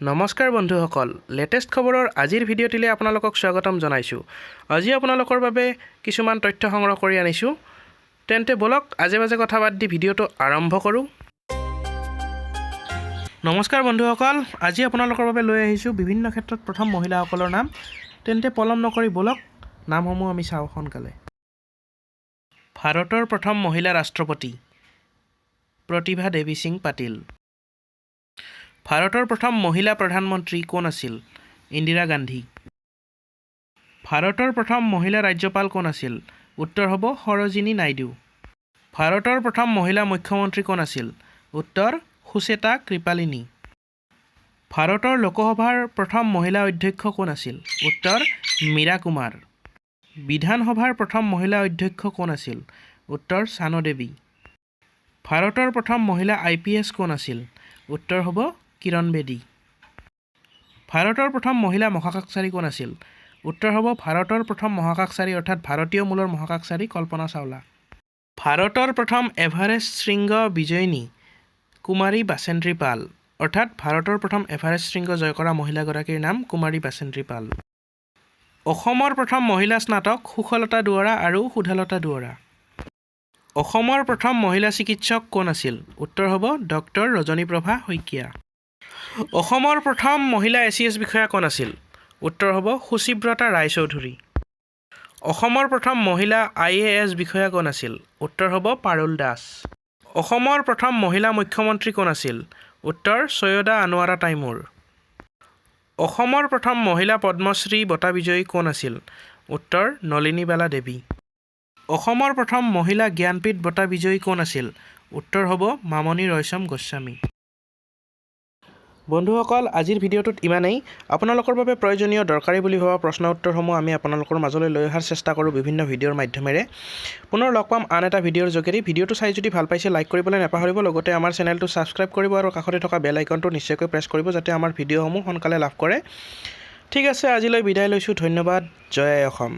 নমস্কাৰ বন্ধুসকল, লেটেষ্ট খবৰৰ আজিৰ ভিডিঅ'টিলৈ আপোনালোকক স্বাগতম জনাইছোঁ। আজি আপোনালোকৰ বাবে কিছুমান তথ্য সংগ্ৰহ কৰি আনিছোঁ। তেন্তে বলক আজে বাজে কথা বাদ দি ভিডিঅ'টো আৰম্ভ কৰোঁ। নমস্কাৰ বন্ধুসকল, আজি আপোনালোকৰ বাবে লৈ আহিছোঁ বিভিন্ন ক্ষেত্ৰত প্ৰথম মহিলাসকলৰ নাম। তেন্তে পলম নকৰি বলক নামসমূহ আমি চাওঁ সোনকালে। ভাৰতৰ প্ৰথম মহিলা ৰাষ্ট্ৰপতি প্ৰতিভা দেৱী সিং পাটিল। ভাৰতৰ প্ৰথম মহিলা প্ৰধানমন্ত্ৰী কোন আছিল? ইন্দিৰা গান্ধী। ভাৰতৰ প্ৰথম মহিলা ৰাজ্যপাল কোন আছিল? উত্তৰ হ'ব সৰোজিনী নাইডু। ভাৰতৰ প্ৰথম মহিলা মুখ্যমন্ত্ৰী কোন আছিল? উত্তৰ সুচেতা কৃপালিনী। ভাৰতৰ লোকসভাৰ প্ৰথম মহিলা অধ্যক্ষ কোন আছিল? উত্তৰ মীৰা কুমাৰ। বিধানসভাৰ প্ৰথম মহিলা অধ্যক্ষ কোন আছিল? উত্তৰ চানু দেৱী। ভাৰতৰ প্ৰথম মহিলা IPS কোন আছিল? উত্তৰ হ'ব কিৰণ বেদী। ভাৰতৰ প্ৰথম মহিলা মহাকাশচাৰী কোন আছিল? উত্তৰ হ'ব ভাৰতৰ প্ৰথম মহাকাশচাৰী অৰ্থাৎ ভাৰতীয় মূলৰ মহাকাশচাৰী কল্পনা চাওলা। ভাৰতৰ প্ৰথম এভাৰেষ্ট শৃংগ বিজয়িনী কুমাৰী বাচেন্দ্ৰী পাল অৰ্থাৎ ভাৰতৰ প্ৰথম এভাৰেষ্ট শৃংগ জয় কৰা মহিলাগৰাকীৰ নাম কুমাৰী বাচেন্দ্ৰী পাল। অসমৰ প্ৰথম মহিলা স্নাতক সুখলতা দুৱৰা আৰু সুধালতা দুৱৰা। অসমৰ প্ৰথম মহিলা চিকিৎসক কোন আছিল? উত্তৰ হ'ব ডক্টৰ ৰজনীপ্ৰভা শইকীয়া। অসমৰ প্ৰথম মহিলা ACS বিষয়া কোন আছিল? উত্তৰ হ'ব সুচিব্ৰতা ৰায়চৌধুৰী। অসমৰ প্ৰথম মহিলা IAS বিষয়া কোন আছিল? উত্তৰ হ'ব পাৰুল দাস। অসমৰ প্ৰথম মহিলা মুখ্যমন্ত্ৰী কোন আছিল? উত্তৰ সৈয়দা আনোৱাৰা তাইমুৰ। অসমৰ প্ৰথম মহিলা পদ্মশ্ৰী বঁটা বিজয়ী কোন আছিল? উত্তৰ নলিনীবালা দেৱী। অসমৰ প্ৰথম মহিলা জ্ঞানপীঠ বঁটা বিজয়ী কোন আছিল? উত্তৰ হ'ব মামণি ৰয়ছম গোস্বামী। বন্ধুসকল, আজিৰ ভিডিঅ'টোত ইমানেই। আপোনালোকৰ বাবে প্ৰয়োজনীয় দৰকাৰী বুলি ভবা প্ৰশ্ন উত্তৰসমূহ আমি আপোনালোকৰ মাজলৈ লৈ অহাৰ চেষ্টা কৰোঁ বিভিন্ন ভিডিঅ'ৰ মাধ্যমেৰে। পুনৰ লগ পাম আন এটা ভিডিঅ'ৰ যোগেদি। ভিডিঅ'টো চাই যদি ভাল পাইছে লাইক কৰিবলৈ নাপাহৰিব, লগতে আমাৰ চেনেলটো ছাবস্ক্ৰাইব কৰিব আৰু কাষতে থকা বেল আইকনটো নিশ্চয়কৈ প্ৰেছ কৰিব যাতে আমাৰ ভিডিঅ'সমূহ সোনকালে লাভ কৰে। ঠিক আছে, আজিলৈ বিদায় লৈছোঁ। ধন্যবাদ। জয় আই অসম।